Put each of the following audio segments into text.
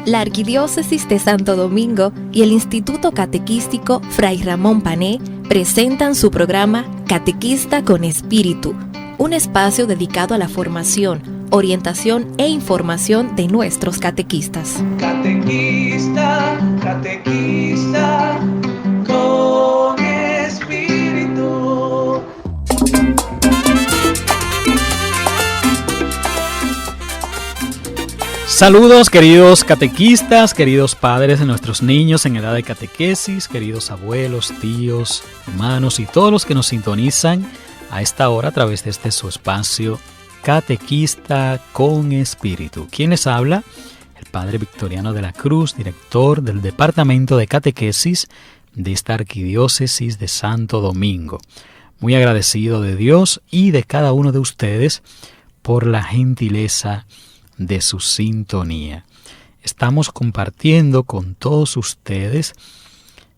La Arquidiócesis de Santo Domingo y el Instituto Catequístico Fray Ramón Pané presentan su programa Catequista con Espíritu, un espacio dedicado a la formación, orientación e información de nuestros catequistas. Catequista, catequista con espíritu. Saludos, queridos catequistas, queridos padres de nuestros niños en edad de catequesis, queridos abuelos, tíos, hermanos y todos los que nos sintonizan a esta hora a través de este su espacio Catequista con Espíritu. ¿Quién les habla? El Padre Victoriano de la Cruz, director del Departamento de Catequesis de esta Arquidiócesis de Santo Domingo. Muy agradecido de Dios y de cada uno de ustedes por la gentileza de su sintonía. Estamos compartiendo con todos ustedes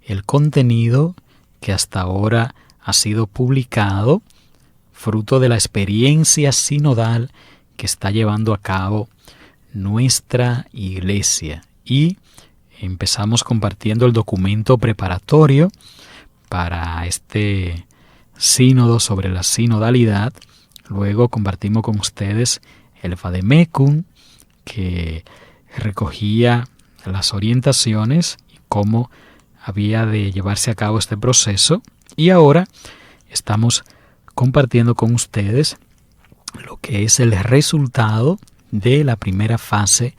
el contenido que hasta ahora ha sido publicado, fruto de la experiencia sinodal que está llevando a cabo nuestra iglesia. Y empezamos compartiendo el documento preparatorio para este sínodo sobre la sinodalidad. Luego compartimos con ustedes el Vademecum, que recogía las orientaciones y cómo había de llevarse a cabo este proceso. Y ahora estamos compartiendo con ustedes lo que es el resultado de la primera fase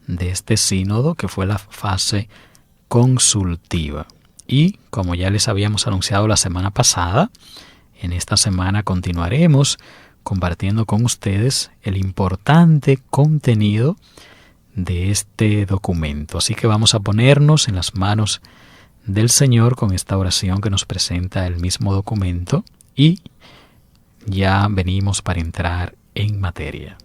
de este sínodo, que fue la fase consultiva. Y como ya les habíamos anunciado la semana pasada, en esta semana continuaremos compartiendo con ustedes el importante contenido de este documento. Así que vamos a ponernos en las manos del Señor con esta oración que nos presenta el mismo documento y ya venimos para entrar en materia.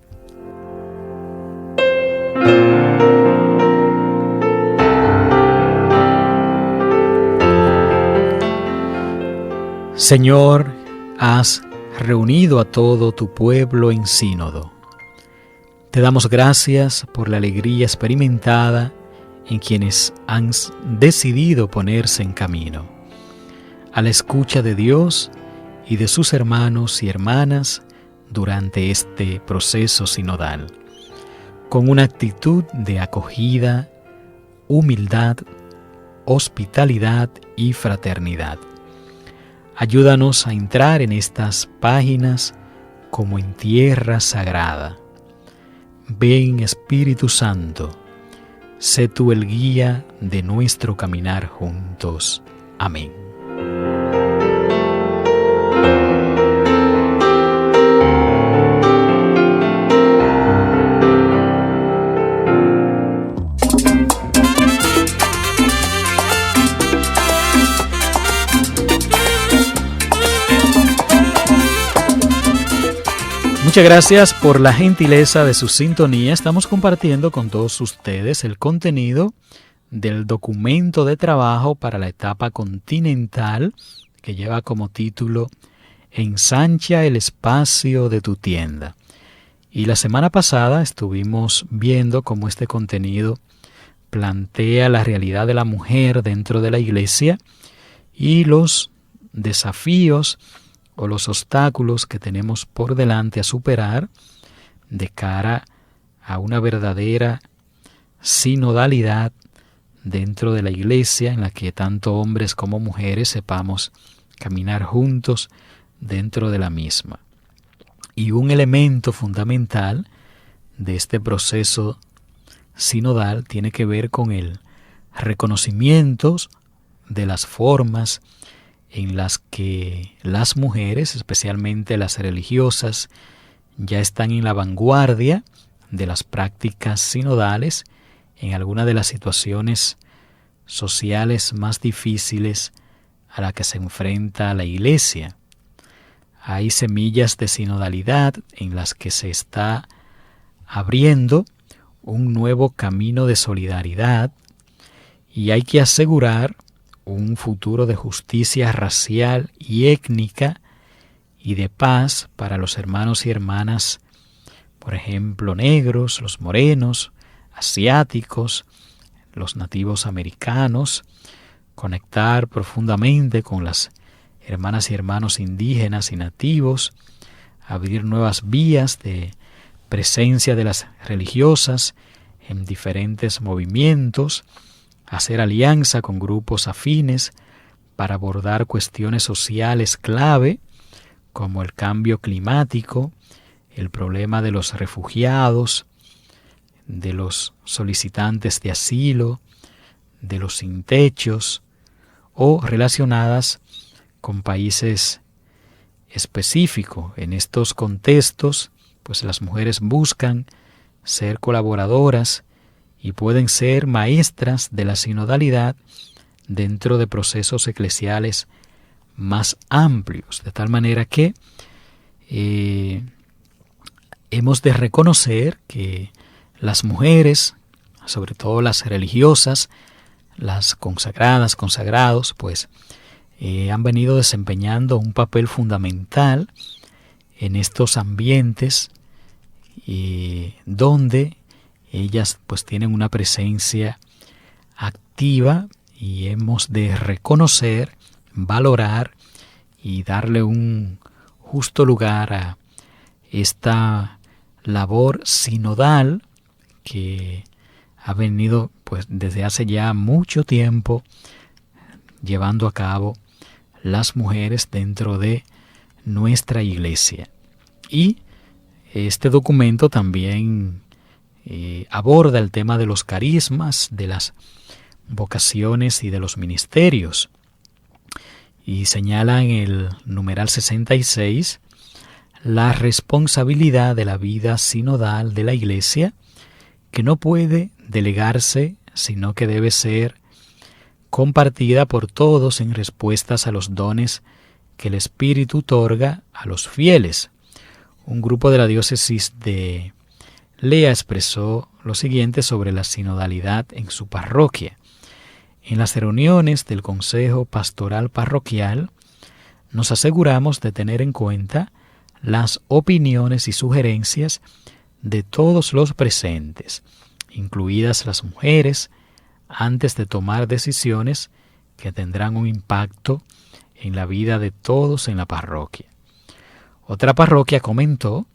Señor, haz reunido a todo tu pueblo en sínodo. Te damos gracias por la alegría experimentada en quienes han decidido ponerse en camino, a la escucha de Dios y de sus hermanos y hermanas durante este proceso sinodal, con una actitud de acogida, humildad, hospitalidad y fraternidad. Ayúdanos a entrar en estas páginas como en tierra sagrada. Ven, Espíritu Santo, sé tú el guía de nuestro caminar juntos. Amén. Muchas gracias por la gentileza de su sintonía. Estamos compartiendo con todos ustedes el contenido del documento de trabajo para la etapa continental que lleva como título Ensancha el espacio de tu tienda. Y la semana pasada estuvimos viendo cómo este contenido plantea la realidad de la mujer dentro de la iglesia y los desafíos o los obstáculos que tenemos por delante a superar de cara a una verdadera sinodalidad dentro de la iglesia en la que tanto hombres como mujeres sepamos caminar juntos dentro de la misma. Y un elemento fundamental de este proceso sinodal tiene que ver con el reconocimiento de las formas en las que las mujeres, especialmente las religiosas, ya están en la vanguardia de las prácticas sinodales en algunas de las situaciones sociales más difíciles a las que se enfrenta la Iglesia. Hay semillas de sinodalidad en las que se está abriendo un nuevo camino de solidaridad y hay que asegurar un futuro de justicia racial y étnica y de paz para los hermanos y hermanas, por ejemplo, negros, los morenos, asiáticos, los nativos americanos, conectar profundamente con las hermanas y hermanos indígenas y nativos, abrir nuevas vías de presencia de las religiosas en diferentes movimientos, hacer alianza con grupos afines para abordar cuestiones sociales clave como el cambio climático, el problema de los refugiados, de los solicitantes de asilo, de los sin techos o relacionadas con países específicos. En estos contextos, pues las mujeres buscan ser colaboradoras y pueden ser maestras de la sinodalidad dentro de procesos eclesiales más amplios, de tal manera que hemos de reconocer que las mujeres, sobre todo las religiosas, las consagradas, consagrados, pues han venido desempeñando un papel fundamental en estos ambientes donde ellas pues tienen una presencia activa y hemos de reconocer, valorar y darle un justo lugar a esta labor sinodal que ha venido pues desde hace ya mucho tiempo llevando a cabo las mujeres dentro de nuestra iglesia. Y este documento también aborda el tema de los carismas, de las vocaciones y de los ministerios. Y señala en el numeral 66 la responsabilidad de la vida sinodal de la Iglesia, que no puede delegarse, sino que debe ser compartida por todos en respuestas a los dones que el Espíritu otorga a los fieles. Un grupo de la diócesis de Lea expresó lo siguiente sobre la sinodalidad en su parroquia. En las reuniones del Consejo Pastoral Parroquial nos aseguramos de tener en cuenta las opiniones y sugerencias de todos los presentes, incluidas las mujeres, antes de tomar decisiones que tendrán un impacto en la vida de todos en la parroquia. Otra parroquia comentó: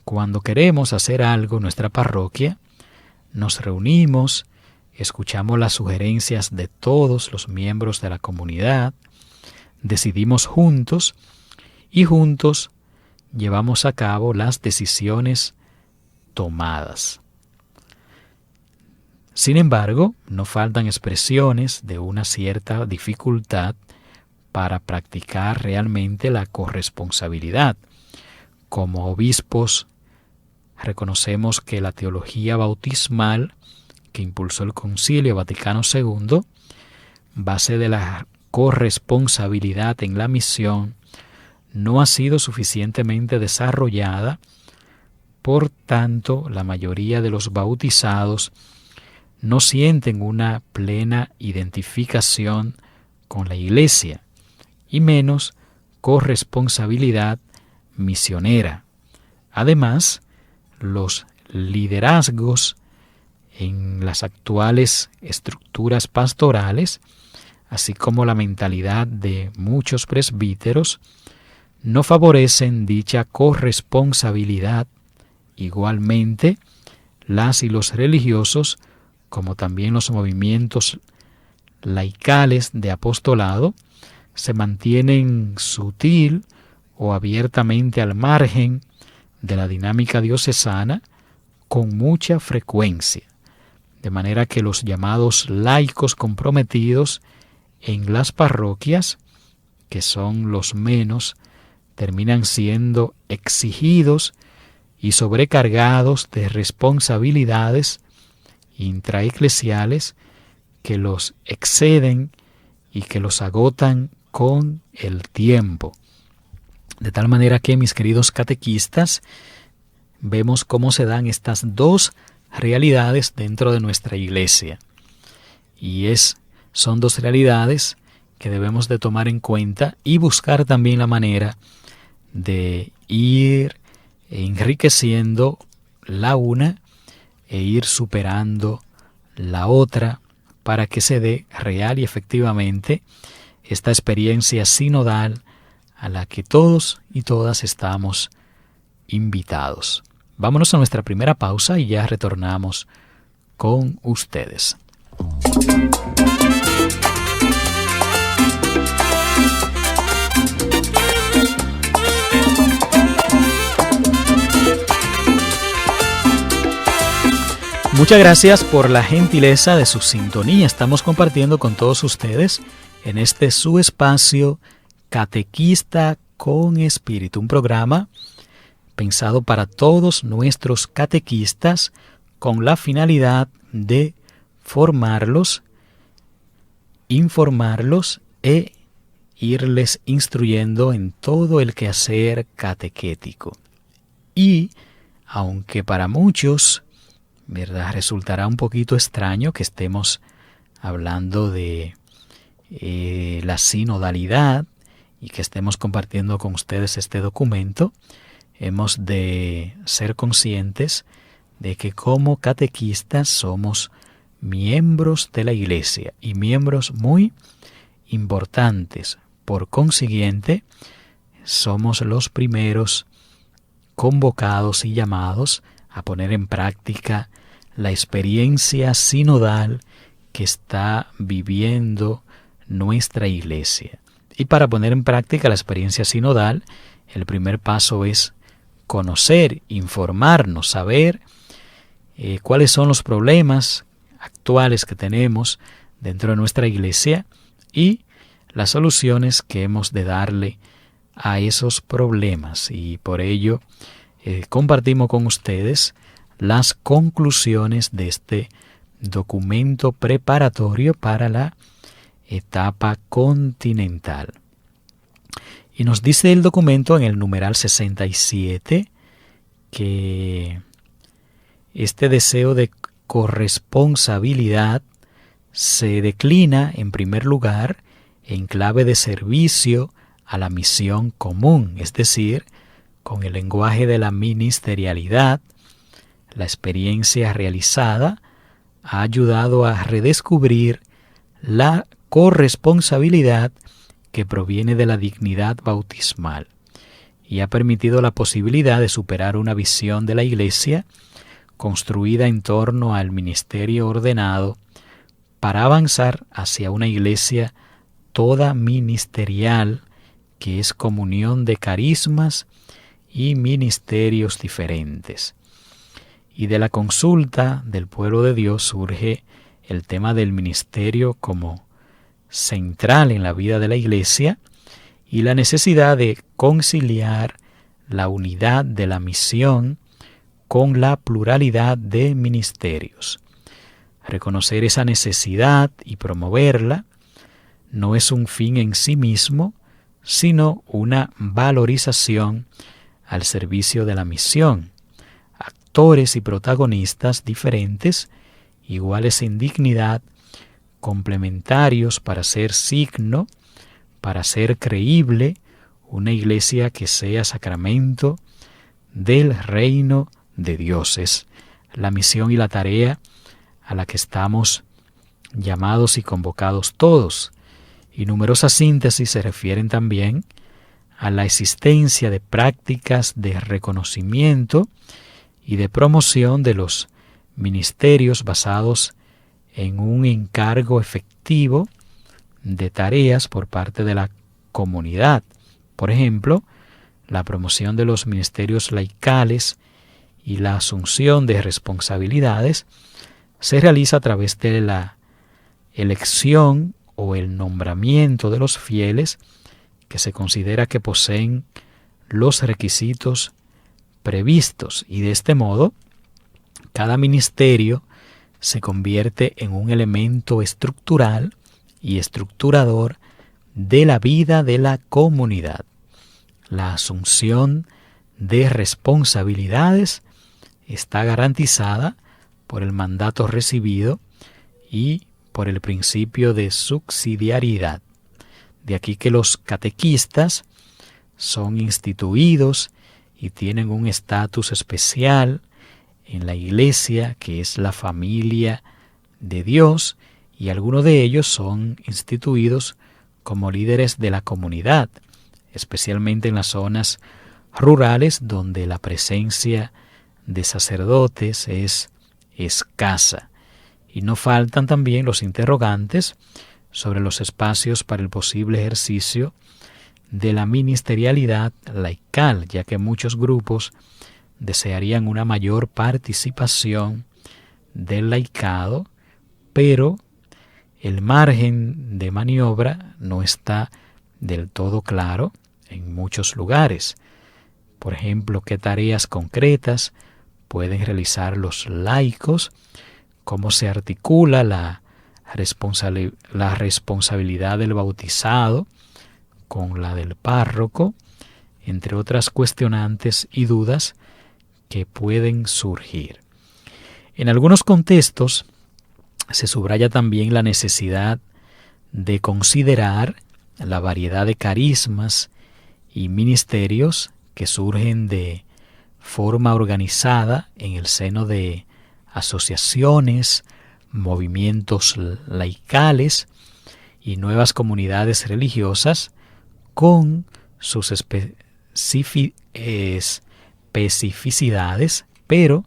cuando queremos hacer algo en nuestra parroquia, nos reunimos, escuchamos las sugerencias de todos los miembros de la comunidad, decidimos juntos y juntos llevamos a cabo las decisiones tomadas. Sin embargo, no faltan expresiones de una cierta dificultad para practicar realmente la corresponsabilidad. Como obispos, reconocemos que la teología bautismal que impulsó el Concilio Vaticano II, base de la corresponsabilidad en la misión, no ha sido suficientemente desarrollada. Por tanto, la mayoría de los bautizados no sienten una plena identificación con la Iglesia y menos corresponsabilidad misionera. Además, los liderazgos en las actuales estructuras pastorales, así como la mentalidad de muchos presbíteros, no favorecen dicha corresponsabilidad. Igualmente, las y los religiosos, como también los movimientos laicales de apostolado, se mantienen sutil o abiertamente al margen de la dinámica diocesana con mucha frecuencia, de manera que los llamados laicos comprometidos en las parroquias, que son los menos, terminan siendo exigidos y sobrecargados de responsabilidades intraeclesiales que los exceden y que los agotan con el tiempo. De tal manera que, mis queridos catequistas, vemos cómo se dan estas dos realidades dentro de nuestra iglesia. Y son dos realidades que debemos de tomar en cuenta y buscar también la manera de ir enriqueciendo la una e ir superando la otra para que se dé real y efectivamente esta experiencia sinodal a la que todos y todas estamos invitados. Vámonos a nuestra primera pausa y ya retornamos con ustedes. Muchas gracias por la gentileza de su sintonía. Estamos compartiendo con todos ustedes en este su espacio Catequista con Espíritu, un programa pensado para todos nuestros catequistas con la finalidad de formarlos, informarlos e irles instruyendo en todo el quehacer catequético. Y aunque para muchos, ¿verdad?, resultará un poquito extraño que estemos hablando de la sinodalidad y que estemos compartiendo con ustedes este documento, hemos de ser conscientes de que como catequistas somos miembros de la Iglesia y miembros muy importantes. Por consiguiente, somos los primeros convocados y llamados a poner en práctica la experiencia sinodal que está viviendo nuestra Iglesia. Y para poner en práctica la experiencia sinodal, el primer paso es conocer, informarnos, saber cuáles son los problemas actuales que tenemos dentro de nuestra Iglesia y las soluciones que hemos de darle a esos problemas. Y por ello compartimos con ustedes las conclusiones de este documento preparatorio para la etapa continental. Y nos dice el documento en el numeral 67 que este deseo de corresponsabilidad se declina en primer lugar en clave de servicio a la misión común, es decir, con el lenguaje de la ministerialidad. La experiencia realizada ha ayudado a redescubrir la corresponsabilidad que proviene de la dignidad bautismal y ha permitido la posibilidad de superar una visión de la Iglesia construida en torno al ministerio ordenado para avanzar hacia una Iglesia toda ministerial que es comunión de carismas y ministerios diferentes. Y de la consulta del pueblo de Dios surge el tema del ministerio como central en la vida de la Iglesia y la necesidad de conciliar la unidad de la misión con la pluralidad de ministerios. Reconocer esa necesidad y promoverla no es un fin en sí mismo, sino una valorización al servicio de la misión. Actores y protagonistas diferentes, iguales en dignidad, complementarios para ser signo, para ser creíble, una Iglesia que sea sacramento del reino de Dios. Es la misión y la tarea a la que estamos llamados y convocados todos. Y numerosas síntesis se refieren también a la existencia de prácticas de reconocimiento y de promoción de los ministerios basados en un encargo efectivo de tareas por parte de la comunidad. Por ejemplo, la promoción de los ministerios laicales y la asunción de responsabilidades se realiza a través de la elección o el nombramiento de los fieles que se considera que poseen los requisitos previstos, y de este modo cada ministerio se convierte en un elemento estructural y estructurador de la vida de la comunidad. La asunción de responsabilidades está garantizada por el mandato recibido y por el principio de subsidiariedad. De aquí que los catequistas son instituidos y tienen un estatus especial en la iglesia, que es la familia de Dios, y algunos de ellos son instituidos como líderes de la comunidad, especialmente en las zonas rurales donde la presencia de sacerdotes es escasa. Y no faltan también los interrogantes sobre los espacios para el posible ejercicio de la ministerialidad laical, ya que muchos grupos desearían una mayor participación del laicado, pero el margen de maniobra no está del todo claro en muchos lugares. Por ejemplo, qué tareas concretas pueden realizar los laicos, cómo se articula la responsabilidad del bautizado con la del párroco, entre otras cuestionantes y dudas que pueden surgir. En algunos contextos se subraya también la necesidad de considerar la variedad de carismas y ministerios que surgen de forma organizada en el seno de asociaciones, movimientos laicales y nuevas comunidades religiosas con sus especificidades, pero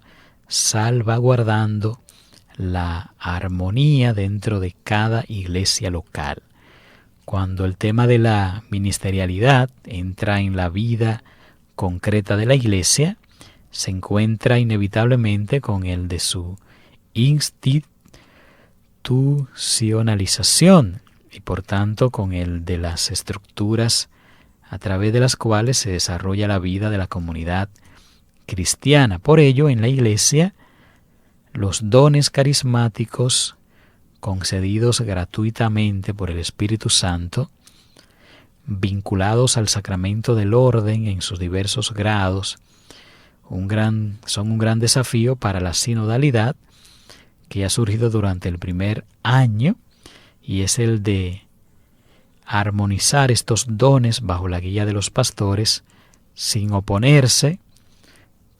salvaguardando la armonía dentro de cada iglesia local. Cuando el tema de la ministerialidad entra en la vida concreta de la iglesia, se encuentra inevitablemente con el de su institucionalización y por tanto con el de las estructuras a través de las cuales se desarrolla la vida de la comunidad cristiana. Por ello, en la iglesia, los dones carismáticos concedidos gratuitamente por el Espíritu Santo, vinculados al sacramento del orden en sus diversos grados, son un gran desafío para la sinodalidad que ha surgido durante el primer año, y es el de armonizar estos dones bajo la guía de los pastores sin oponerse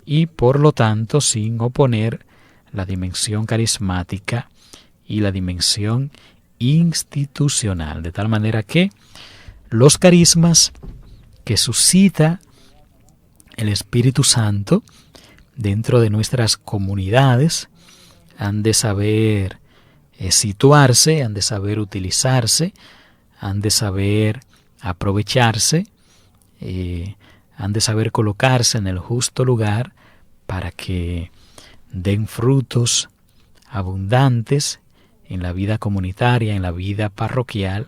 y por lo tanto sin oponer la dimensión carismática y la dimensión institucional, de tal manera que los carismas que suscita el Espíritu Santo dentro de nuestras comunidades han de saber situarse, han de saber utilizarse, han de saber aprovecharse, han de saber colocarse en el justo lugar para que den frutos abundantes en la vida comunitaria, en la vida parroquial,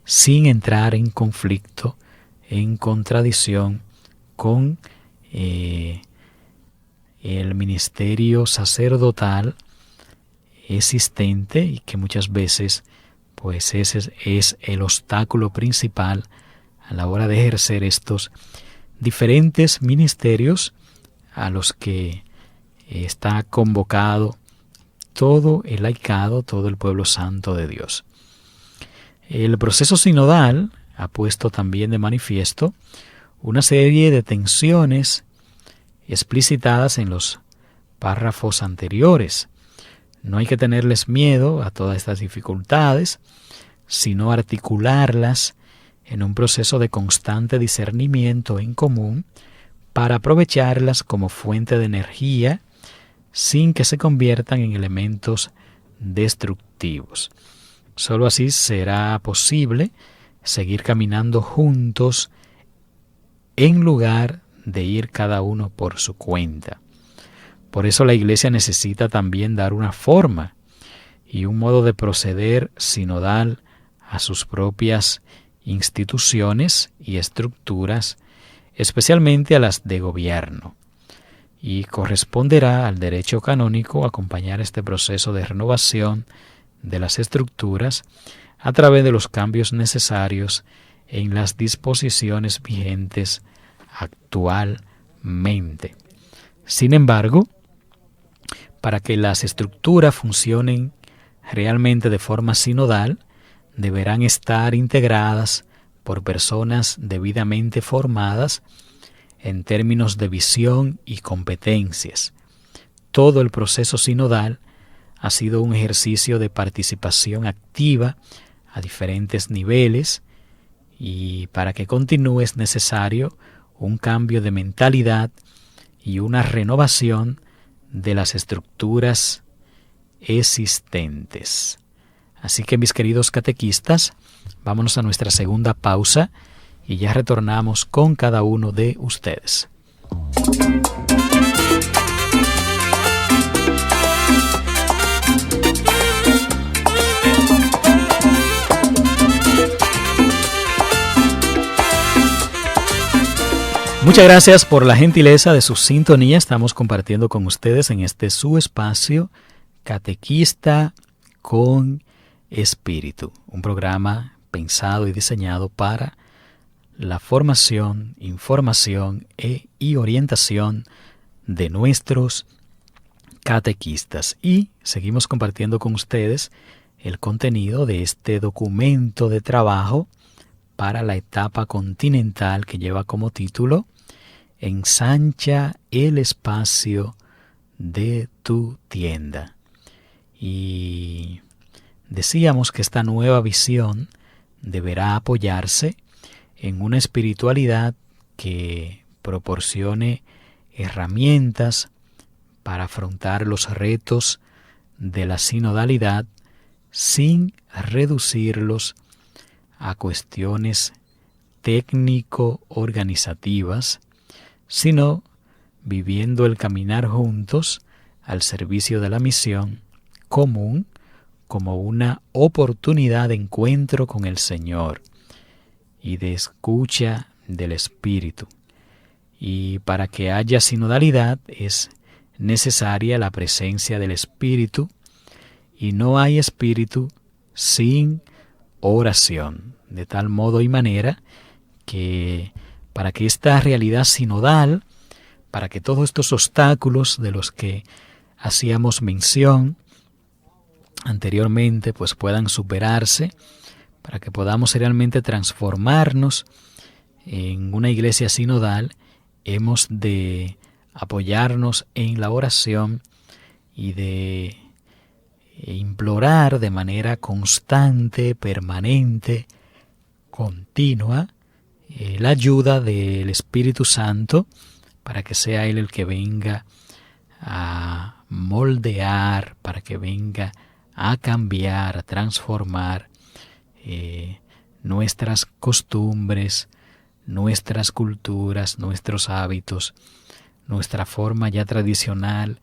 sin entrar en conflicto, en contradicción con el ministerio sacerdotal existente, y que muchas veces pues ese es el obstáculo principal a la hora de ejercer estos diferentes ministerios a los que está convocado todo el laicado, todo el pueblo santo de Dios. El proceso sinodal ha puesto también de manifiesto una serie de tensiones explicitadas en los párrafos anteriores. No hay que tenerles miedo a todas estas dificultades, sino articularlas en un proceso de constante discernimiento en común para aprovecharlas como fuente de energía sin que se conviertan en elementos destructivos. Solo así será posible seguir caminando juntos en lugar de ir cada uno por su cuenta. Por eso la Iglesia necesita también dar una forma y un modo de proceder sinodal a sus propias instituciones y estructuras, especialmente a las de gobierno. Y corresponderá al derecho canónico acompañar este proceso de renovación de las estructuras a través de los cambios necesarios en las disposiciones vigentes actualmente. Sin embargo, para que las estructuras funcionen realmente de forma sinodal, deberán estar integradas por personas debidamente formadas en términos de visión y competencias. todo el proceso sinodal ha sido un ejercicio de participación activa a diferentes niveles, y para que continúe es necesario un cambio de mentalidad y una renovación de las estructuras existentes. Así que, mis queridos catequistas, vámonos a nuestra segunda pausa y ya retornamos con cada uno de ustedes. Muchas gracias por la gentileza de su sintonía. Estamos compartiendo con ustedes en este su espacio Catequista con Espíritu, un programa pensado y diseñado para la formación, información y orientación de nuestros catequistas. Y seguimos compartiendo con ustedes el contenido de este documento de trabajo para la etapa continental que lleva como título Ensancha el espacio de tu tienda. Y decíamos que esta nueva visión deberá apoyarse en una espiritualidad que proporcione herramientas para afrontar los retos de la sinodalidad sin reducirlos a cuestiones técnico-organizativas, sino viviendo el caminar juntos al servicio de la misión común como una oportunidad de encuentro con el Señor y de escucha del Espíritu. Y para que haya sinodalidad es necesaria la presencia del Espíritu, y no hay Espíritu sin oración, de tal modo y manera que para que esta realidad sinodal, para que todos estos obstáculos de los que hacíamos mención anteriormente pues puedan superarse, para que podamos realmente transformarnos en una iglesia sinodal, hemos de apoyarnos en la oración y de implorar de manera constante, permanente, continua, la ayuda del Espíritu Santo para que sea Él el que venga a moldear, para que venga a cambiar, a transformar nuestras costumbres, nuestras culturas, nuestros hábitos, nuestra forma ya tradicional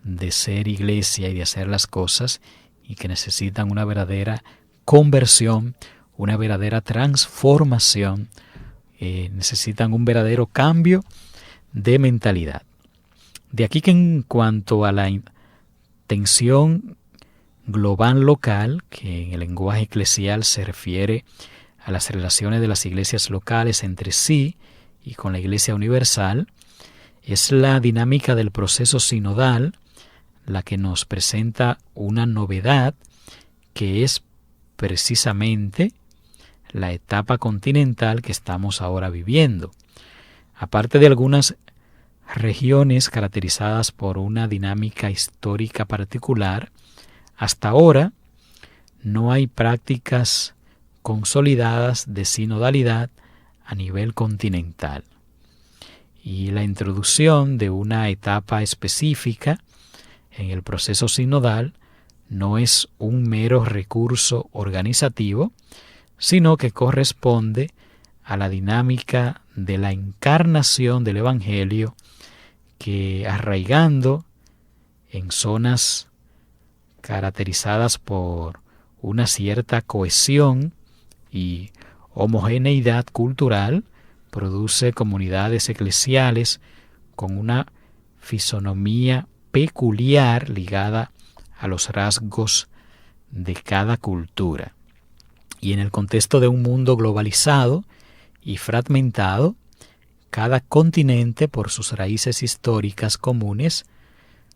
de ser iglesia y de hacer las cosas, y que necesitan una verdadera conversión, una verdadera transformación, necesitan un verdadero cambio de mentalidad. De aquí que en cuanto a la tensión global local, que en el lenguaje eclesial se refiere a las relaciones de las iglesias locales entre sí y con la Iglesia Universal, es la dinámica del proceso sinodal la que nos presenta una novedad, que es precisamente la etapa continental que estamos ahora viviendo. Aparte de algunas regiones caracterizadas por una dinámica histórica particular, hasta ahora no hay prácticas consolidadas de sinodalidad a nivel continental. Y la introducción de una etapa específica en el proceso sinodal no es un mero recurso organizativo, sino que corresponde a la dinámica de la encarnación del Evangelio, que arraigando en zonas caracterizadas por una cierta cohesión y homogeneidad cultural, produce comunidades eclesiales con una fisonomía peculiar ligada a los rasgos de cada cultura. Y en el contexto de un mundo globalizado y fragmentado, cada continente, por sus raíces históricas comunes,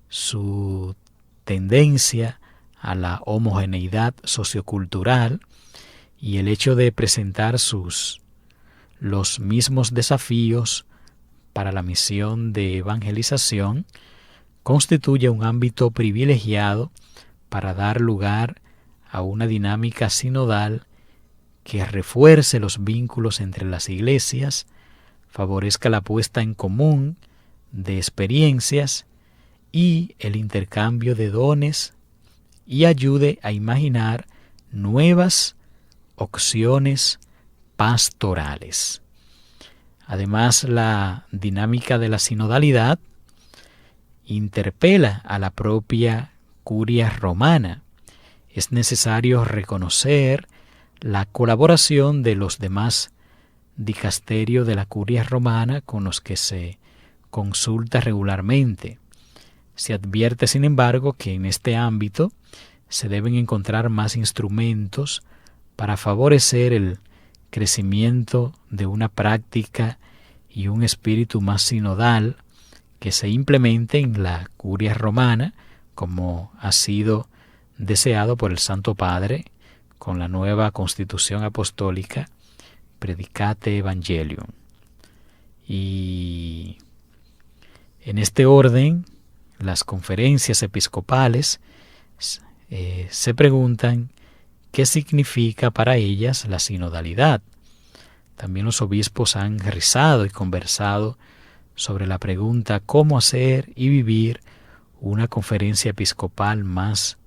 su tendencia a la homogeneidad sociocultural y el hecho de presentar los mismos desafíos para la misión de evangelización, constituye un ámbito privilegiado para dar lugar a una dinámica sinodal que refuerce los vínculos entre las iglesias, favorezca la puesta en común de experiencias y el intercambio de dones y ayude a imaginar nuevas opciones pastorales. Además, la dinámica de la sinodalidad interpela a la propia curia romana. Es necesario reconocer la colaboración de los demás dicasterios de la curia romana con los que se consulta regularmente. Se advierte, sin embargo, que en este ámbito se deben encontrar más instrumentos para favorecer el crecimiento de una práctica y un espíritu más sinodal que se implemente en la curia romana, como ha sido deseado por el Santo Padre con la nueva Constitución Apostólica Predicate Evangelium. Y en este orden, las conferencias episcopales se preguntan qué significa para ellas la sinodalidad. También los obispos han rezado y conversado sobre la pregunta cómo hacer y vivir una conferencia episcopal más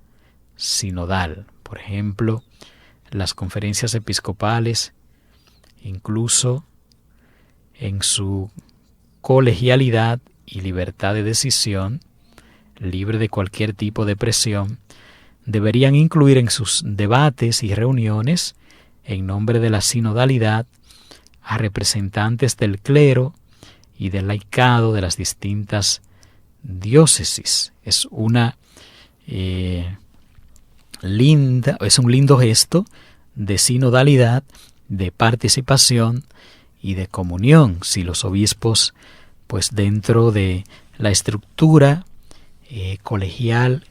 sinodal. Por ejemplo, las conferencias episcopales, incluso en su colegialidad y libertad de decisión, libre de cualquier tipo de presión, deberían incluir en sus debates y reuniones, en nombre de la sinodalidad, a representantes del clero y del laicado de las distintas diócesis. Es un lindo gesto de sinodalidad, de participación y de comunión, si los obispos, pues dentro de la estructura colegial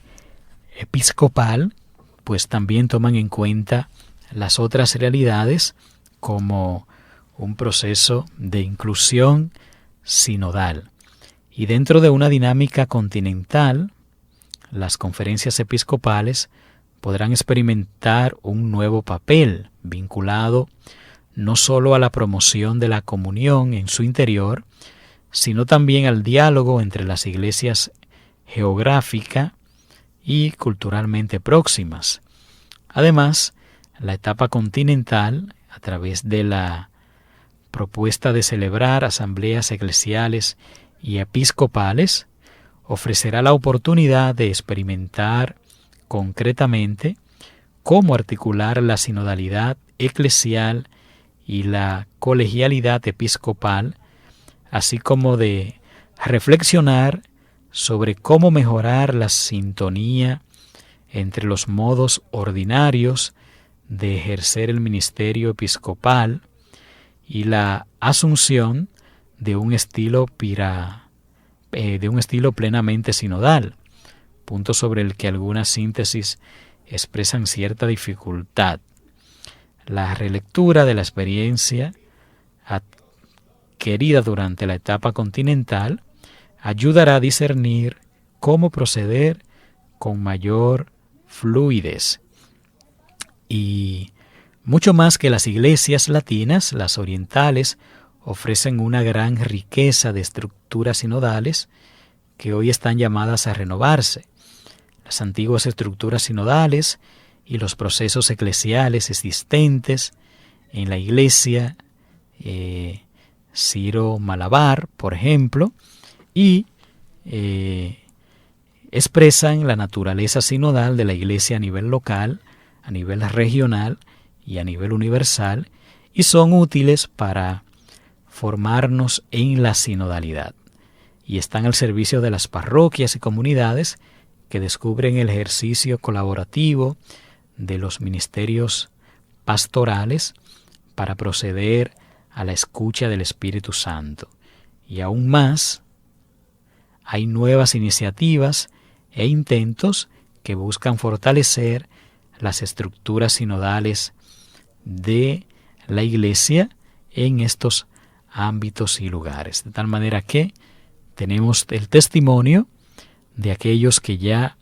episcopal, pues también toman en cuenta las otras realidades como un proceso de inclusión sinodal. Y dentro de una dinámica continental, las conferencias episcopales podrán experimentar un nuevo papel vinculado no solo a la promoción de la comunión en su interior, sino también al diálogo entre las iglesias geográfica y culturalmente próximas. Además, la etapa continental, a través de la propuesta de celebrar asambleas eclesiales y episcopales, ofrecerá la oportunidad de experimentar concretamente cómo articular la sinodalidad eclesial y la colegialidad episcopal, así como de reflexionar sobre cómo mejorar la sintonía entre los modos ordinarios de ejercer el ministerio episcopal y la asunción de un estilo plenamente sinodal, punto sobre el que algunas síntesis expresan cierta dificultad. La relectura de la experiencia adquirida durante la etapa continental ayudará a discernir cómo proceder con mayor fluidez. Y mucho más que las iglesias latinas, las orientales ofrecen una gran riqueza de estructuras sinodales que hoy están llamadas a renovarse. Las antiguas estructuras sinodales y los procesos eclesiales existentes en la iglesia Siro-Malabar, por ejemplo, y expresan la naturaleza sinodal de la iglesia a nivel local, a nivel regional y a nivel universal, y son útiles para formarnos en la sinodalidad, y están al servicio de las parroquias y comunidades que descubren el ejercicio colaborativo de los ministerios pastorales para proceder a la escucha del Espíritu Santo. Y aún más, hay nuevas iniciativas e intentos que buscan fortalecer las estructuras sinodales de la Iglesia en estos ámbitos y lugares. De tal manera que tenemos el testimonio de aquellos que ya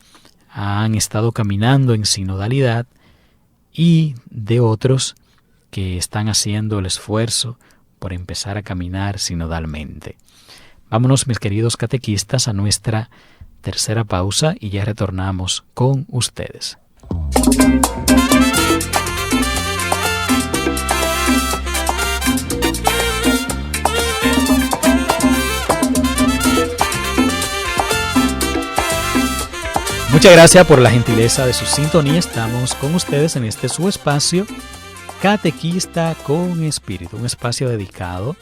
han estado caminando en sinodalidad y de otros que están haciendo el esfuerzo por empezar a caminar sinodalmente. Vámonos, mis queridos catequistas, a nuestra tercera pausa y ya retornamos con ustedes. Muchas gracias por la gentileza de su sintonía. Estamos con ustedes en este su espacio, Catequista con Espíritu, un espacio dedicado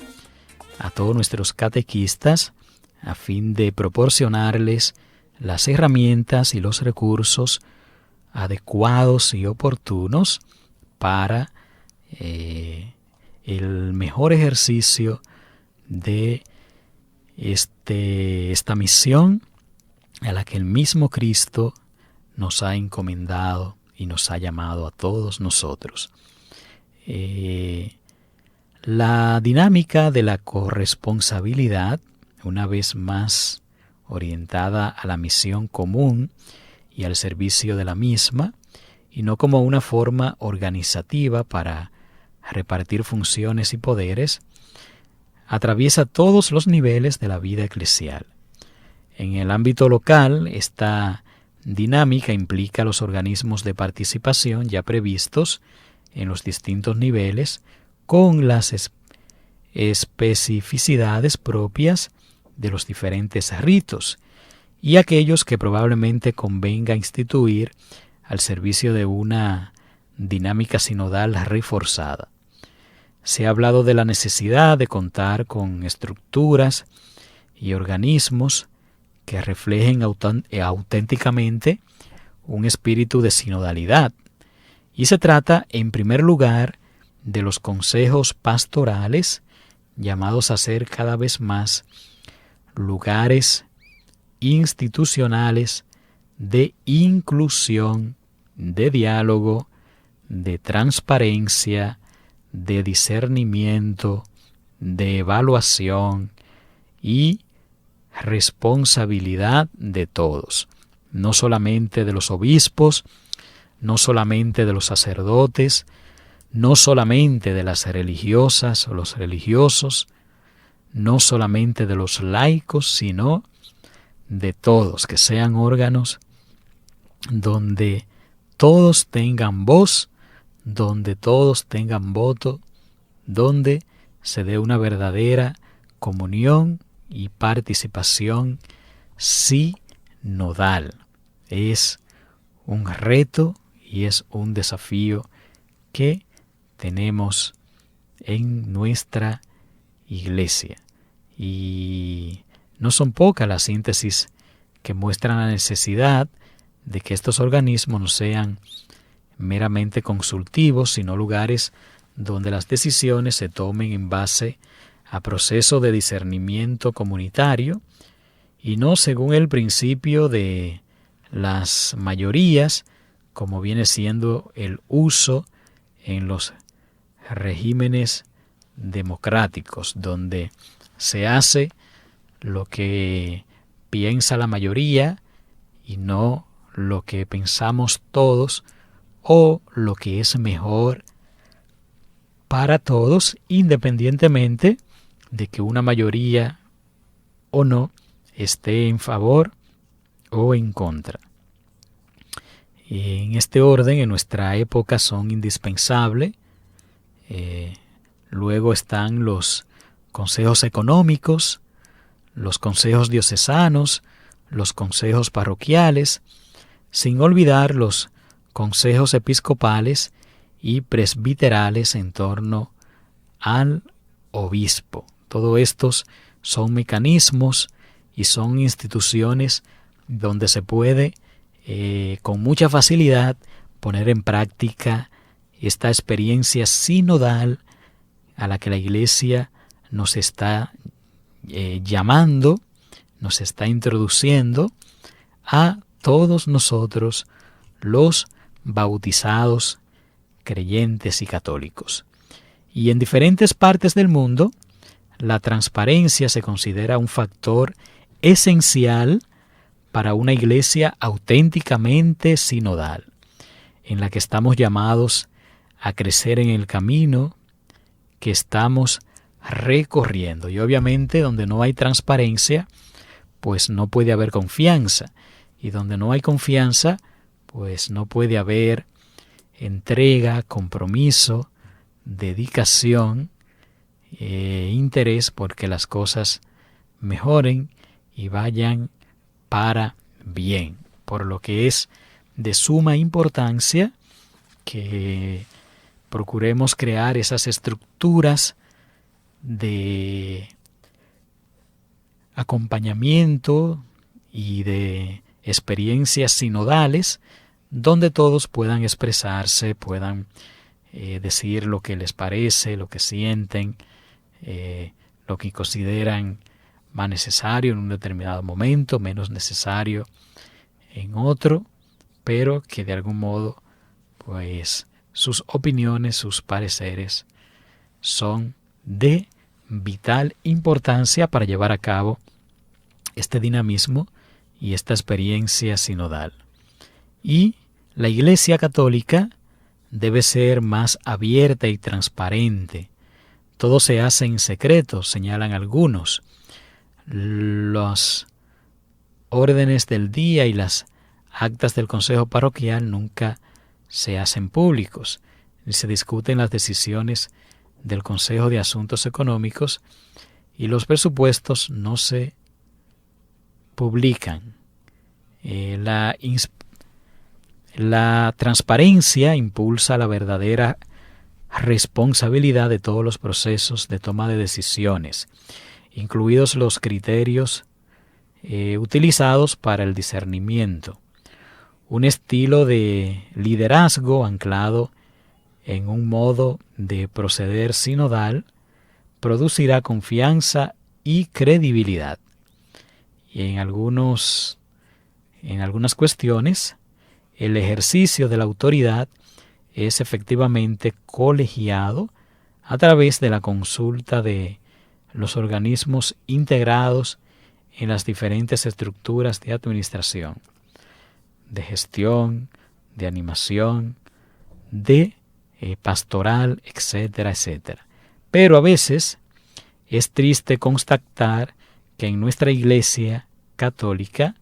a todos nuestros catequistas a fin de proporcionarles las herramientas y los recursos adecuados y oportunos para el mejor ejercicio de esta misión a la que el mismo Cristo nos ha encomendado y nos ha llamado a todos nosotros. La dinámica de la corresponsabilidad, una vez más orientada a la misión común y al servicio de la misma, y no como una forma organizativa para repartir funciones y poderes, atraviesa todos los niveles de la vida eclesial. En el ámbito local, esta dinámica implica los organismos de participación ya previstos en los distintos niveles, con las especificidades propias de los diferentes ritos y aquellos que probablemente convenga instituir al servicio de una dinámica sinodal reforzada. Se ha hablado de la necesidad de contar con estructuras y organismos que reflejen auténticamente un espíritu de sinodalidad, y se trata, en primer lugar, de los consejos pastorales, llamados a ser cada vez más lugares institucionales de inclusión, de diálogo, de transparencia, de discernimiento, de evaluación y responsabilidad de todos, no solamente de los obispos, no solamente de los sacerdotes, no solamente de las religiosas o los religiosos, no solamente de los laicos, sino de todos, que sean órganos donde todos tengan voz, donde todos tengan voto, donde se dé una verdadera comunión y participación sinodal. Es un reto y es un desafío que tenemos en nuestra iglesia. Y no son pocas las síntesis que muestran la necesidad de que estos organismos no sean meramente consultivos, sino lugares donde las decisiones se tomen en base a proceso de discernimiento comunitario y no según el principio de las mayorías, como viene siendo el uso en los regímenes democráticos, donde se hace lo que piensa la mayoría y no lo que pensamos todos o lo que es mejor para todos, independientemente de que una mayoría o no esté en favor o en contra. En este orden, en nuestra época son indispensables. Luego están los consejos económicos, los consejos diocesanos, los consejos parroquiales, sin olvidar los consejos episcopales y presbiterales en torno al obispo. Todos estos son mecanismos y son instituciones donde se puede con mucha facilidad poner en práctica esta experiencia sinodal a la que la Iglesia nos está llamando, nos está introduciendo a todos nosotros los bautizados, creyentes y católicos. Y en diferentes partes del mundo, la transparencia se considera un factor esencial para una iglesia auténticamente sinodal, en la que estamos llamados a crecer en el camino que estamos recorriendo. Y obviamente donde no hay transparencia, pues no puede haber confianza. Y donde no hay confianza, pues no puede haber entrega, compromiso, dedicación, interés porque las cosas mejoren y vayan para bien. Por lo que es de suma importancia que procuremos crear esas estructuras de acompañamiento y de experiencias sinodales donde todos puedan expresarse, puedan decir lo que les parece, lo que sienten, lo que consideran más necesario en un determinado momento, menos necesario en otro, pero que de algún modo pues sus opiniones, sus pareceres son de vital importancia para llevar a cabo este dinamismo y esta experiencia sinodal. Y la Iglesia Católica debe ser más abierta y transparente. Todo se hace en secreto, señalan algunos. Las órdenes del día y las actas del Consejo Parroquial nunca se hacen públicos, ni se discuten las decisiones del Consejo de Asuntos Económicos y los presupuestos no se publican. La transparencia impulsa la verdadera responsabilidad de todos los procesos de toma de decisiones, incluidos los criterios utilizados para el discernimiento. Un estilo de liderazgo anclado en un modo de proceder sinodal producirá confianza y credibilidad. Y en algunas cuestiones, el ejercicio de la autoridad es efectivamente colegiado a través de la consulta de los organismos integrados en las diferentes estructuras de administración, de gestión, de animación, de pastoral, etcétera, etcétera. Pero a veces es triste constatar que en nuestra Iglesia Católica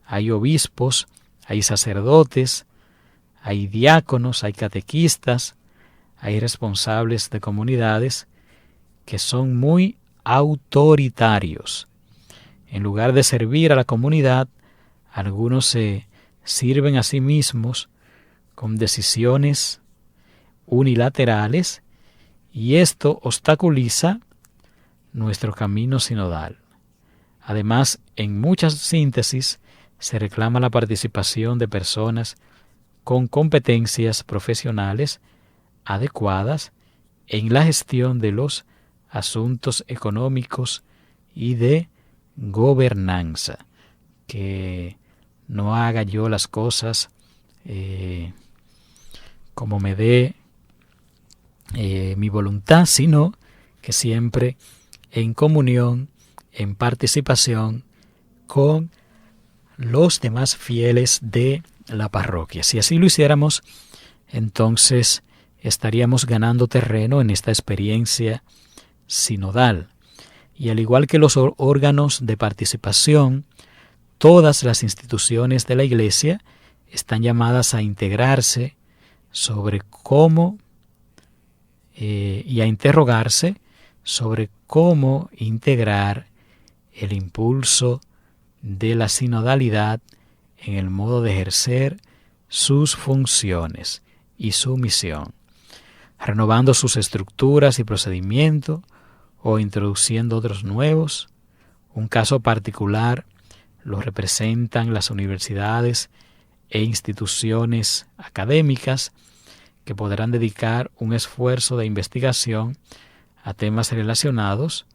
hay obispos, hay sacerdotes, hay diáconos, hay catequistas, hay responsables de comunidades que son muy autoritarios. En lugar de servir a la comunidad, algunos se sirven a sí mismos con decisiones unilaterales y esto obstaculiza nuestro camino sinodal. Además, en muchas síntesis se reclama la participación de personas con competencias profesionales adecuadas en la gestión de los asuntos económicos y de gobernanza. Que no haga yo las cosas como me dé mi voluntad, sino que siempre en comunión, en participación con los demás fieles de la parroquia. Si así lo hiciéramos, entonces estaríamos ganando terreno en esta experiencia sinodal. Y al igual que los órganos de participación, todas las instituciones de la Iglesia están llamadas a integrarse sobre cómo y a interrogarse sobre cómo integrar el impulso de la sinodalidad en el modo de ejercer sus funciones y su misión, renovando sus estructuras y procedimientos o introduciendo otros nuevos. Un caso particular lo representan las universidades e instituciones académicas que podrán dedicar un esfuerzo de investigación a temas relacionados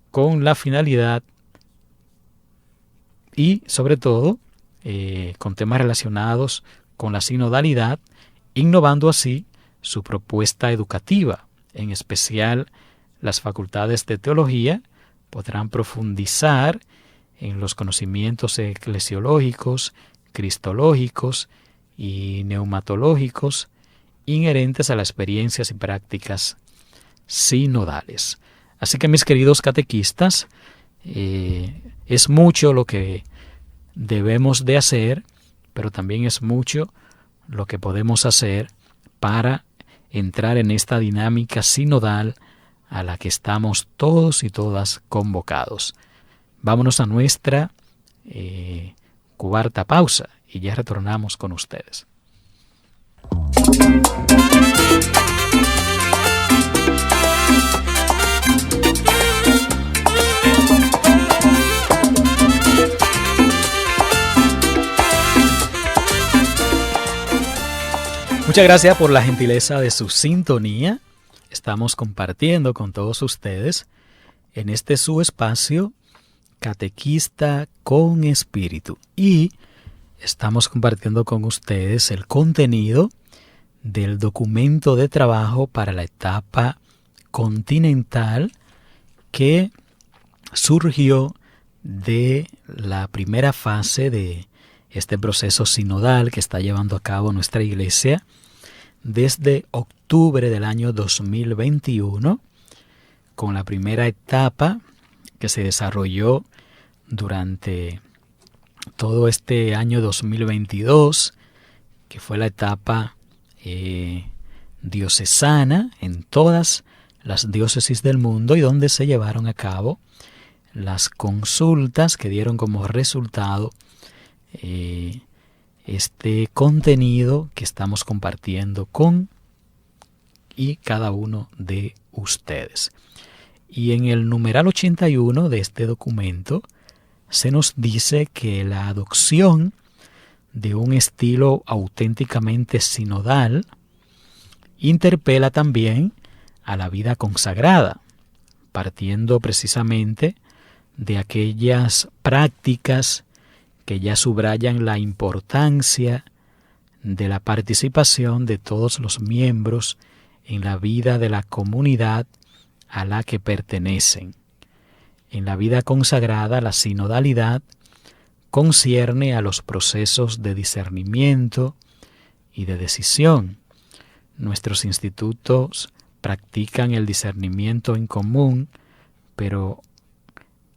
con la finalidad y, sobre todo, con temas relacionados con la sinodalidad, innovando así su propuesta educativa. En especial, las facultades de teología podrán profundizar en los conocimientos eclesiológicos, cristológicos y neumatológicos inherentes a las experiencias y prácticas sinodales. Así que, mis queridos catequistas, es mucho lo que debemos de hacer, pero también es mucho lo que podemos hacer para entrar en esta dinámica sinodal a la que estamos todos y todas convocados. Vámonos a nuestra cuarta pausa y ya retornamos con ustedes. Muchas gracias por la gentileza de su sintonía. Estamos compartiendo con todos ustedes en este su espacio Catequista con Espíritu, y estamos compartiendo con ustedes el contenido del documento de trabajo para la etapa continental que surgió de la primera fase de este proceso sinodal que está llevando a cabo nuestra Iglesia desde octubre del año 2021, con la primera etapa que se desarrolló durante todo este año 2022, que fue la etapa diocesana en todas las diócesis del mundo, y donde se llevaron a cabo las consultas que dieron como resultado este contenido que estamos compartiendo con y cada uno de ustedes. Y en el numeral 81 de este documento se nos dice que la adopción de un estilo auténticamente sinodal interpela también a la vida consagrada, partiendo precisamente de aquellas prácticas que ya subrayan la importancia de la participación de todos los miembros en la vida de la comunidad a la que pertenecen. En la vida consagrada, la sinodalidad concierne a los procesos de discernimiento y de decisión. Nuestros institutos practican el discernimiento en común, pero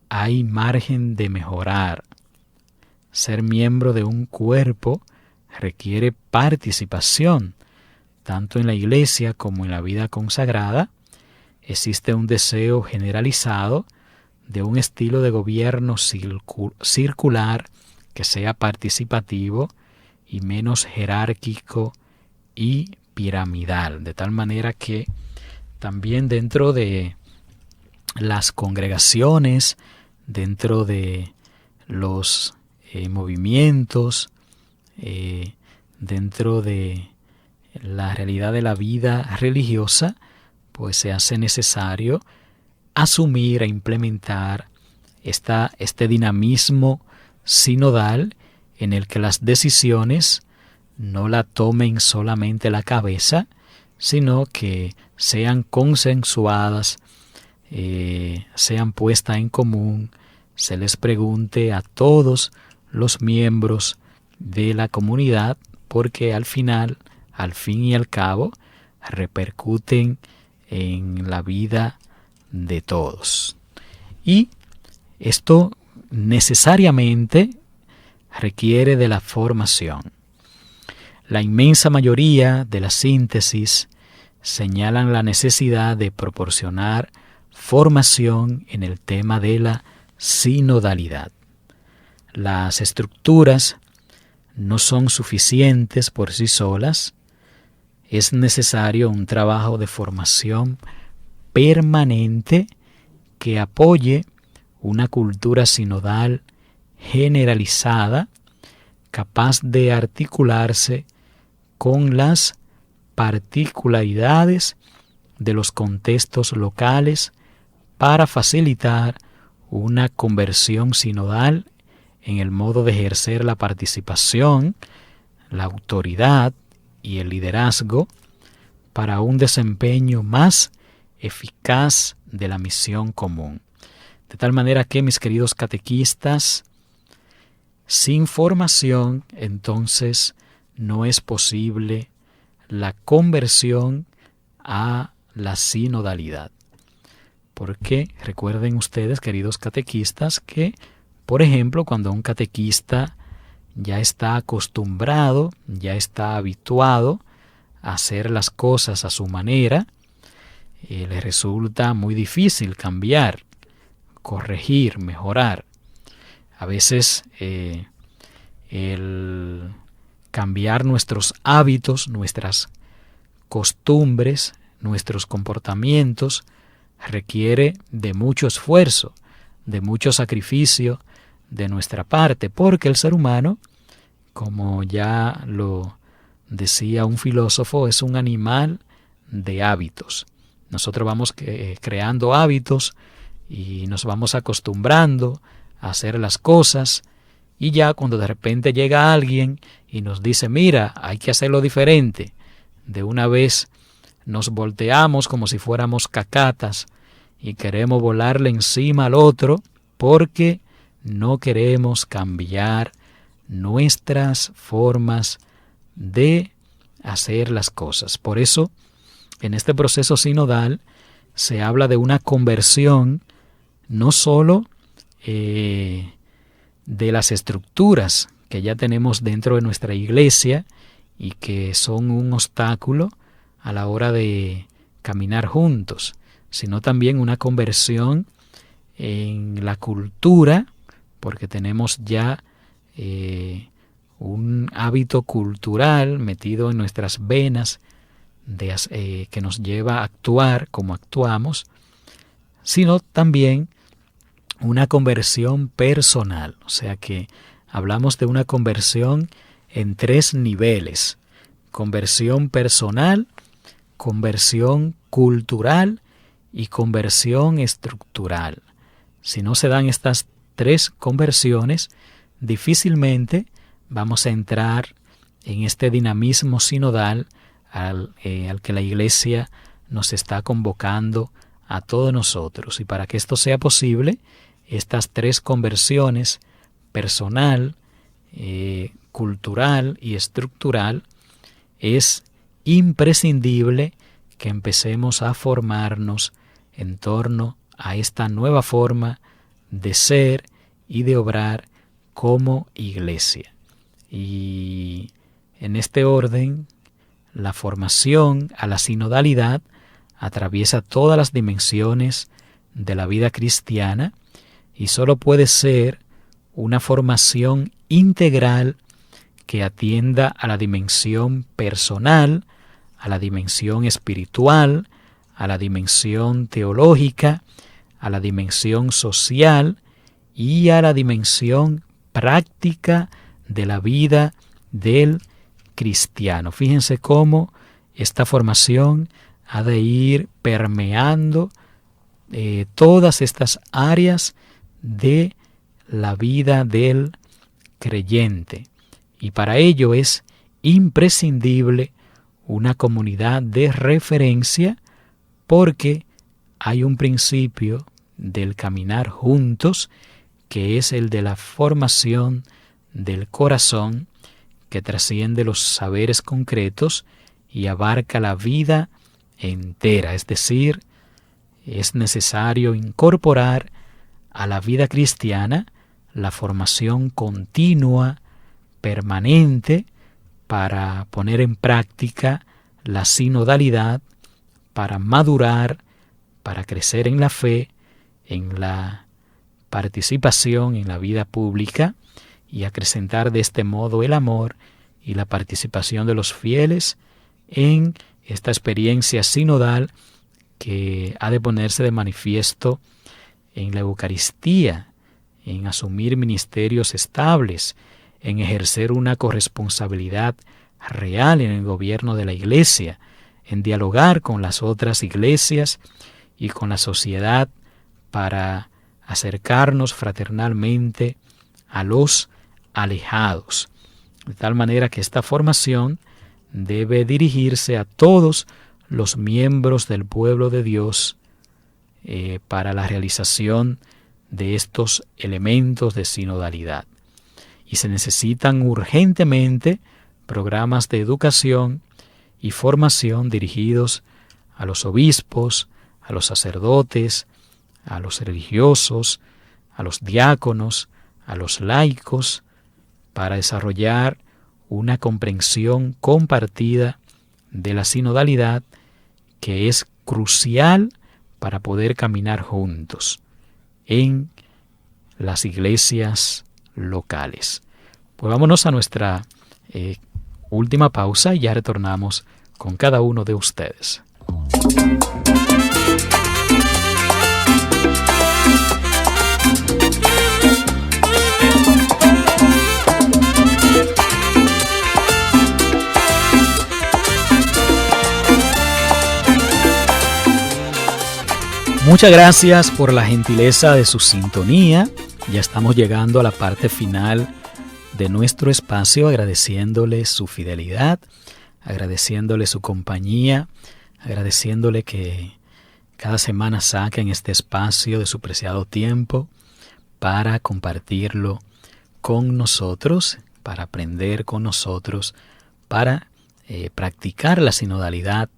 hay margen de mejorar. Ser miembro de un cuerpo requiere participación, tanto en la Iglesia como en la vida consagrada. Existe un deseo generalizado de un estilo de gobierno circular que sea participativo y menos jerárquico y piramidal, de tal manera que también dentro de las congregaciones, dentro de los movimientos, dentro de la realidad de la vida religiosa, pues se hace necesario asumir e implementar este dinamismo sinodal en el que las decisiones no la tomen solamente la cabeza, sino que sean consensuadas, sean puestas en común, se les pregunte a todos los miembros de la comunidad, porque al fin y al cabo, repercuten en la vida de todos. Y esto necesariamente requiere de la formación. La inmensa mayoría de las síntesis señalan la necesidad de proporcionar formación en el tema de la sinodalidad. Las estructuras no son suficientes por sí solas. Es necesario un trabajo de formación permanente que apoye una cultura sinodal generalizada, capaz de articularse con las particularidades de los contextos locales para facilitar una conversión sinodal en el modo de ejercer la participación, la autoridad y el liderazgo para un desempeño más eficaz de la misión común. De tal manera que, mis queridos catequistas, sin formación, entonces, no es posible la conversión a la sinodalidad. Porque recuerden ustedes, queridos catequistas, que, por ejemplo, cuando un catequista ya está acostumbrado, ya está habituado a hacer las cosas a su manera, le resulta muy difícil cambiar, corregir, mejorar. A veces el cambiar nuestros hábitos, nuestras costumbres, nuestros comportamientos, requiere de mucho esfuerzo, de mucho sacrificio de nuestra parte, porque el ser humano, como ya lo decía un filósofo, es un animal de hábitos. Nosotros vamos creando hábitos y nos vamos acostumbrando a hacer las cosas, y ya cuando de repente llega alguien y nos dice, mira, hay que hacerlo diferente, de una vez nos volteamos como si fuéramos cacatas y queremos volarle encima al otro porque no queremos cambiar nuestras formas de hacer las cosas. Por eso, en este proceso sinodal se habla de una conversión no solo de las estructuras que ya tenemos dentro de nuestra iglesia y que son un obstáculo a la hora de caminar juntos, sino también una conversión en la cultura, porque tenemos ya un hábito cultural metido en nuestras venas que nos lleva a actuar como actuamos, sino también una conversión personal. O sea que hablamos de una conversión en 3 niveles: conversión personal, conversión cultural y conversión estructural. Si no se dan estas 3 conversiones, difícilmente vamos a entrar en este dinamismo sinodal al que la Iglesia nos está convocando a todos nosotros. Y para que esto sea posible, estas 3 conversiones, personal, cultural y estructural, es imprescindible que empecemos a formarnos en torno a esta nueva forma de ser y de obrar como iglesia. Y en este orden, la formación a la sinodalidad atraviesa todas las dimensiones de la vida cristiana y solo puede ser una formación integral que atienda a la dimensión personal, a la dimensión espiritual, a la dimensión teológica, a la dimensión social y a la dimensión práctica de la vida del cristiano. Fíjense cómo esta formación ha de ir permeando todas estas áreas de la vida del creyente. Y para ello es imprescindible una comunidad de referencia, porque hay un principio del caminar juntos, que es el de la formación del corazón, que trasciende los saberes concretos y abarca la vida entera. Es decir, es necesario incorporar a la vida cristiana la formación continua, permanente, para poner en práctica la sinodalidad, para madurar, para crecer en la fe, en la participación en la vida pública y acrecentar de este modo el amor y la participación de los fieles en esta experiencia sinodal que ha de ponerse de manifiesto en la Eucaristía, en asumir ministerios estables, en ejercer una corresponsabilidad real en el gobierno de la Iglesia, en dialogar con las otras iglesias y con la sociedad para acercarnos fraternalmente a los alejados. De tal manera que esta formación debe dirigirse a todos los miembros del pueblo de Dios para la realización de estos elementos de sinodalidad. Y se necesitan urgentemente programas de educación y formación dirigidos a los obispos, a los sacerdotes, a los religiosos, a los diáconos, a los laicos, para desarrollar una comprensión compartida de la sinodalidad que es crucial para poder caminar juntos en las iglesias locales. Pues vámonos a nuestra última pausa y ya retornamos con cada uno de ustedes. Muchas gracias por la gentileza de su sintonía. Ya estamos llegando a la parte final de nuestro espacio, agradeciéndole su fidelidad, agradeciéndole su compañía, agradeciéndole que cada semana saquen este espacio de su preciado tiempo para compartirlo con nosotros, para aprender con nosotros, para practicar la sinodalidad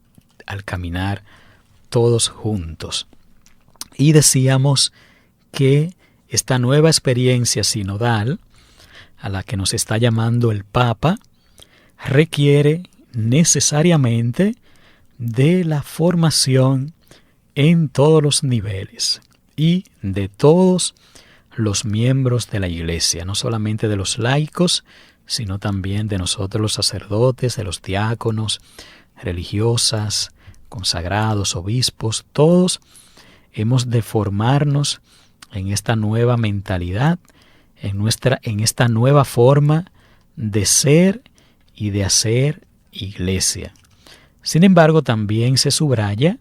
al caminar todos juntos. Y decíamos que esta nueva experiencia sinodal a la que nos está llamando el Papa requiere necesariamente de la formación en todos los niveles y de todos los miembros de la Iglesia, no solamente de los laicos, sino también de nosotros los sacerdotes, de los diáconos, religiosas, consagrados, obispos. Todos hemos de formarnos en esta nueva mentalidad, en esta nueva forma de ser y de hacer iglesia. Sin embargo, también se subraya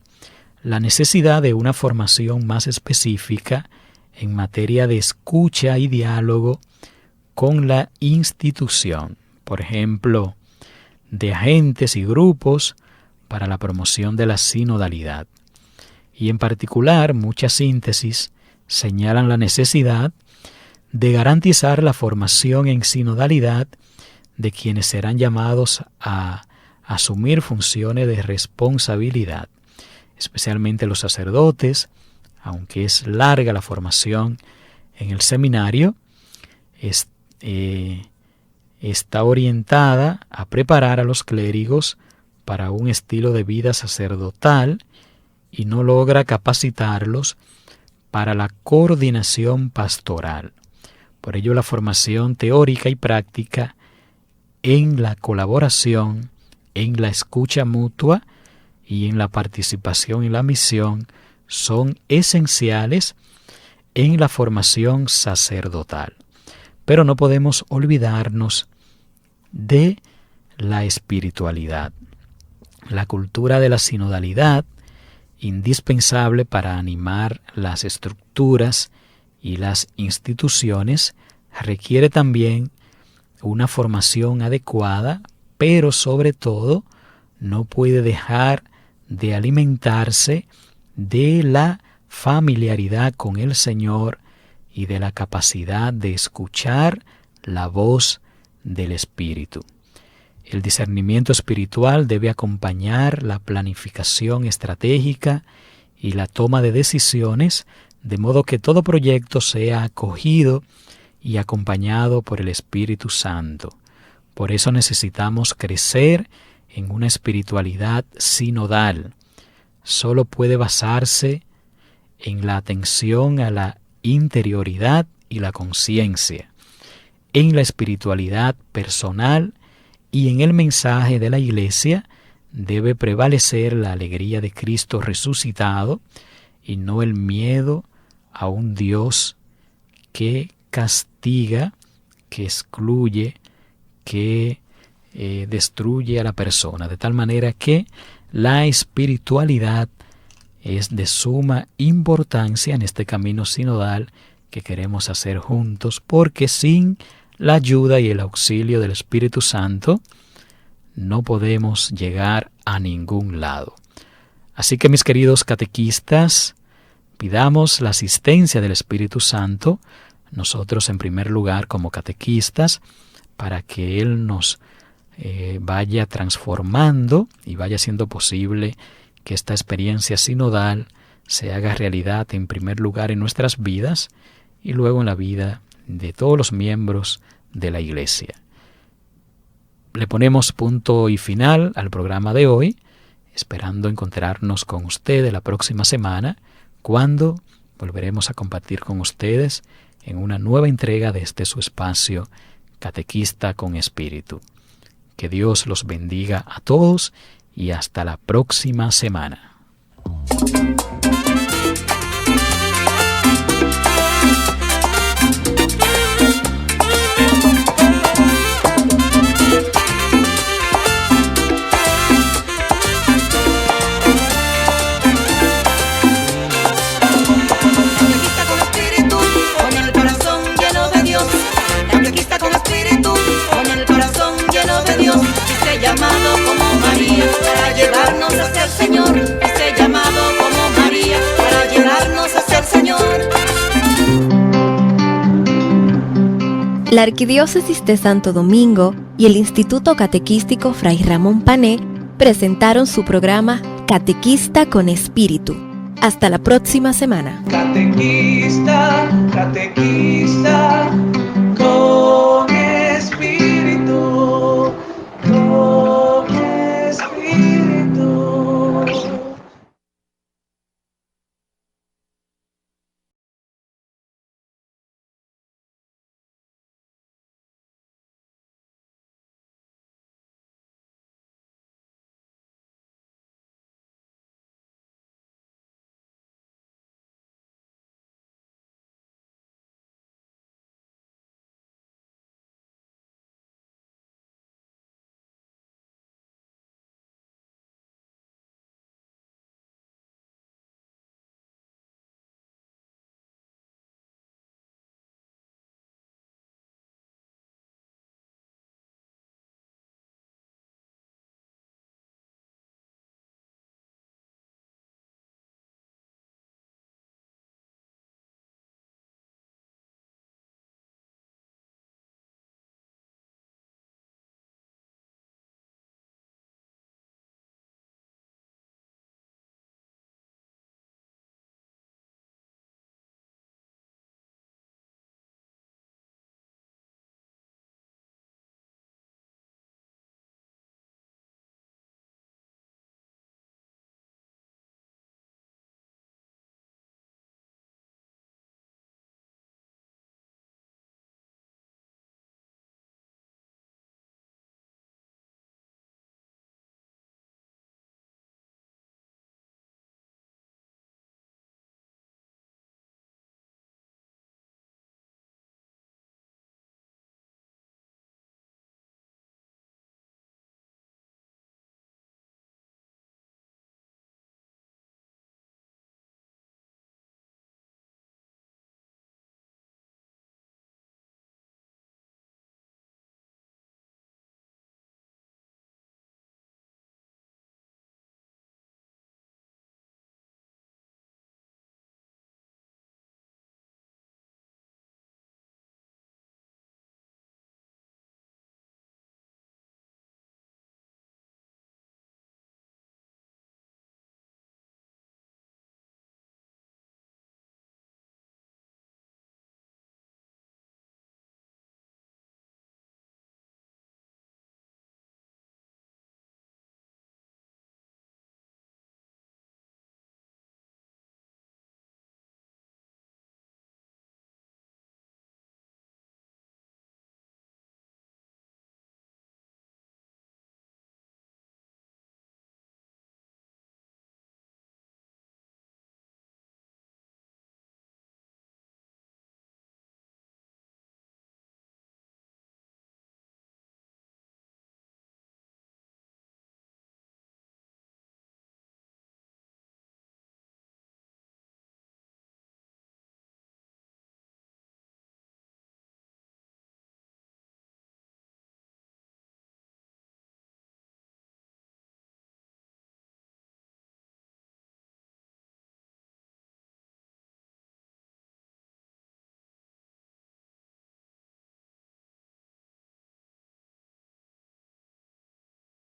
la necesidad de una formación más específica en materia de escucha y diálogo con la institución, por ejemplo, de agentes y grupos para la promoción de la sinodalidad. Y en particular, muchas síntesis señalan la necesidad de garantizar la formación en sinodalidad de quienes serán llamados a asumir funciones de responsabilidad, especialmente los sacerdotes, aunque es larga la formación en el seminario, está orientada a preparar a los clérigos para un estilo de vida sacerdotal y no logra capacitarlos para la coordinación pastoral. Por ello, la formación teórica y práctica en la colaboración, en la escucha mutua y en la participación en la misión son esenciales en la formación sacerdotal. Pero no podemos olvidarnos de la espiritualidad. La cultura de la sinodalidad, indispensable para animar las estructuras y las instituciones, requiere también una formación adecuada, pero sobre todo no puede dejar de alimentarse de la familiaridad con el Señor y de la capacidad de escuchar la voz del Espíritu. El discernimiento espiritual debe acompañar la planificación estratégica y la toma de decisiones, de modo que todo proyecto sea acogido y acompañado por el Espíritu Santo. Por eso necesitamos crecer en una espiritualidad sinodal. Solo puede basarse en la atención a la interioridad y la conciencia, en la espiritualidad personal y en el mensaje de la Iglesia debe prevalecer la alegría de Cristo resucitado y no el miedo a un Dios que castiga, que excluye, que destruye a la persona, de tal manera que la espiritualidad es de suma importancia en este camino sinodal que queremos hacer juntos, porque sin la ayuda y el auxilio del Espíritu Santo no podemos llegar a ningún lado. Así que, mis queridos catequistas, pidamos la asistencia del Espíritu Santo, nosotros en primer lugar como catequistas, para que Él nos vaya transformando y vaya siendo posible que esta experiencia sinodal se haga realidad en primer lugar en nuestras vidas y luego en la vida de todos los miembros de la Iglesia. Le ponemos punto y final al programa de hoy, esperando encontrarnos con ustedes la próxima semana, cuando volveremos a compartir con ustedes en una nueva entrega de este su espacio, Catequista con Espíritu. Que Dios los bendiga a todos y hasta la próxima semana. Llamado como María para llevarnos hacia el Señor. Ese llamado como María para llevarnos hacia el Señor. La Arquidiócesis de Santo Domingo y el Instituto Catequístico Fray Ramón Pané presentaron su programa Catequista con Espíritu. Hasta la próxima semana. Catequista, catequista con